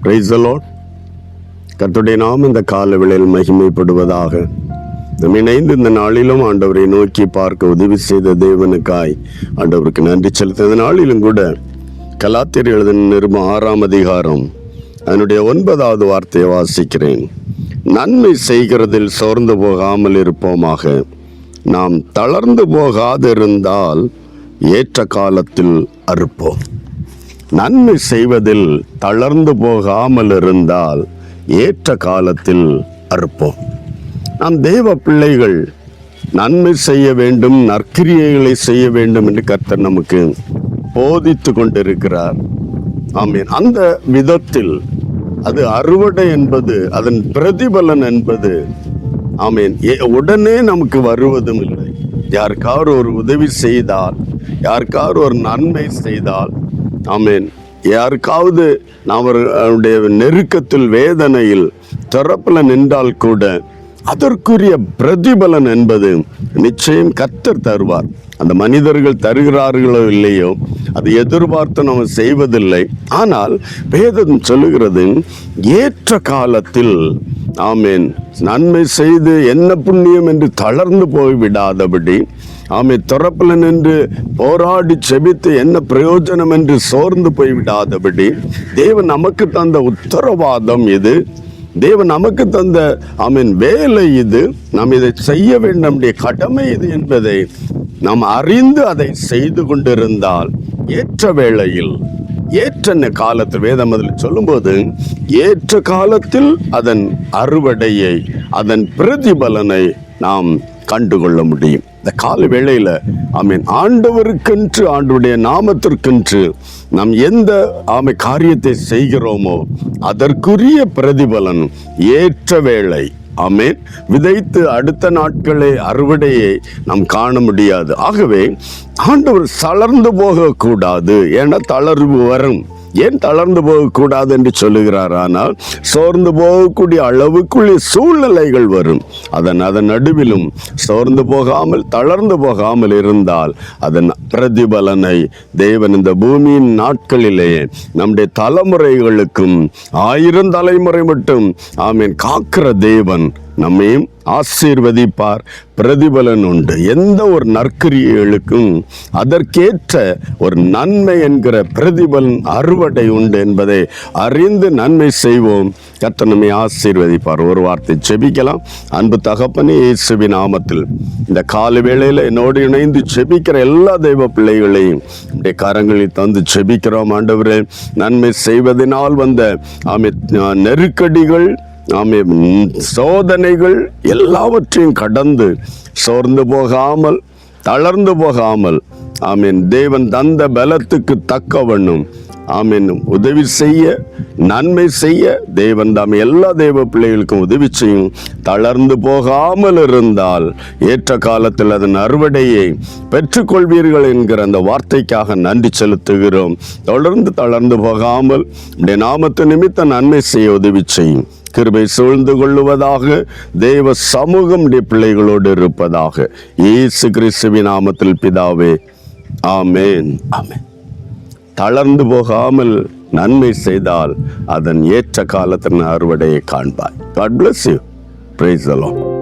Praise the Lord. கர்த்தருடைய நாமம் இந்த கால வேளையில் மகிமைப்படுவதாக. நம்ம இணைந்து இந்த நாளிலும் ஆண்டவரை நோக்கி பார்க்க உதவி செய்த தேவனுக்காய் ஆண்டவருக்கு நன்றி செலுத்த. இந்த நாளிலும் கூட கலாத்தியர் எழுதின நிருபம் 6ஆம் அதிகாரம் அதனுடைய 9வது வார்த்தையை வாசிக்கிறேன். நன்மை செய்கிறதில் சோர்ந்து போகாமல் இருப்போமாக. நாம் தளர்ந்து போகாதிருந்தால் ஏற்ற காலத்தில் அறுப்போம். நன்மை செய்வதில் தளர்ந்து போகாமல் இருந்தால் ஏற்ற காலத்தில் அறுப்போம். நாம் தேவ பிள்ளைகள் நன்மை செய்ய வேண்டும், நற்கிரியைகளை செய்ய வேண்டும் என்று கர்த்தர் நமக்கு போதித்து கொண்டிருக்கிறார். ஆமீன். அந்த விதத்தில் அது அறுவடை என்பது, அதன் பிரதிபலன் என்பது ஆமீன் உடனே நமக்கு வருவதும் இல்லை. யாருக்காவது ஒரு உதவி செய்தால், யாருக்காவது ஒரு நன்மை செய்தால், ஆமீன், யாருக்காவது அவருடைய நெருக்கத்தில் வேதனையில் திறப்பில் நின்றால் கூட அதற்குரிய பிரதிபலன் என்பது நிச்சயம் கர்த்தர் தருவார். அந்த மனிதர்கள் தருகிறார்களோ இல்லையோ அது எதிர்பார்த்து நம்ம செய்வதில்லை. ஆனால் வேதம் சொல்லுகிறது, ஏற்ற காலத்தில் ஆமீன் நன்மை செய்து என்ன புண்ணியம் என்று தளர்ந்து போய்விடாதபடி, திறப்பில் நின்று போராடி செபித்து என்ன பிரயோஜனம் என்று சோர்ந்து போய்விடாதபடி, தேவன் நமக்கு தந்த உத்தரவாதம் இது, தேவன் நமக்கு தந்த வேலை இது, நாம் இதை செய்ய வேண்டும், நம்முடைய கடமை இது என்பதை நாம் அறிந்து அதை செய்து கொண்டிருந்தால் ஏற்ற வேளையில், ஏற்ற காலத்தில், வேதம் அதில் சொல்லும்போது ஏற்ற காலத்தில் அதன் அறுவடையை, அதன் பிரதிபலனை நாம் கண்டுகொள்ள முடியும். இந்த கால வேளையில ஆண்டவருக்கென்று, ஆண்டவருடைய நாமத்திற்கென்று நாம் எந்த காரியத்தை செய்கிறோமோ அதற்குரிய பிரதிபலன் ஏற்ற வேளை. ஆமேன். விதைத்து அடுத்த நாட்களே அறுவடையை நாம் காண முடியாது. ஆகவே ஆண்டவர் தளர்ந்து போகக்கூடாது. ஏன்னா தளர்வு வரும். ஏன் தளர்ந்து போகக்கூடாது என்று சொல்லுகிறார்? ஆனால் சோர்ந்து போகக்கூடிய அளவுக்குள்ளே சூழ்நிலைகள் வரும். அதன் நடுவிலும் சோர்ந்து போகாமல், தளர்ந்து போகாமல் இருந்தால் அதன் பிரதிபலனை தேவன் இந்த பூமியின் நாட்களிலேயே நம்முடைய தலைமுறைகளுக்கும் 1000 தலைமுறை மட்டும் காக்கிற தேவன் நம்மையும் ஆசீர்வதிப்பார். பிரதிபலன் உண்டு. எந்த ஒரு நற்கிரியைகளுக்கும் அதற்கேற்ற ஒரு நன்மை என்கிற பிரதிபலன், அறுவடை உண்டு என்பதை அறிந்து நன்மை செய்வோம். கர்த்தர் நம்மை ஆசீர்வதிப்பார். ஒரு வார்த்தை செபிக்கலாம். அன்பு தகப்பனே, இயேசுவின் நாமத்தில் இந்த கால வேளையில் என்னோடு இணைந்து செபிக்கிற எல்லா தெய்வ பிள்ளைகளையும் நம்முடைய கரங்களில் தந்து செபிக்கிறோம். ஆண்டவரே, நன்மை செய்வதனால் வந்த நெருக்கடிகள், சோதனைகள் எல்லாவற்றையும் கடந்து சோர்ந்து போகாமல், தளர்ந்து போகாமல், தேவன் தந்த பலத்துக்கு தக்கவண்ணும் உதவி செய்ய, நன்மை செய்ய தேவன் தாம் எல்லா தேவ பிள்ளைகளுக்கும் உதவி செய்யும். தளர்ந்து போகாமல் இருந்தால் ஏற்ற காலத்தில் அதன் அறுவடையை பெற்றுக்கொள்வீர்கள் என்கிற அந்த வார்த்தைக்காக நன்றி செலுத்துகிறோம். தொடர்ந்து தளர்ந்து போகாமல் உடைய நாமத்து நிமித்த நன்மை செய்ய உதவி செய்யும். கிருபை சூழ்ந்து கொள்ளுவதாக. தேவ சமூகம் பிள்ளைகளோடு இருப்பதாக. இயேசு கிறிஸ்துவின் நாமத்தில் பிதாவே, ஆமேன், ஆமேன். தளர்ந்து போகாமல் நன்மை செய்தால் அதன் ஏற்ற காலத்தின் அறுவடையை காண்பாய். God bless you. Praise the Lord.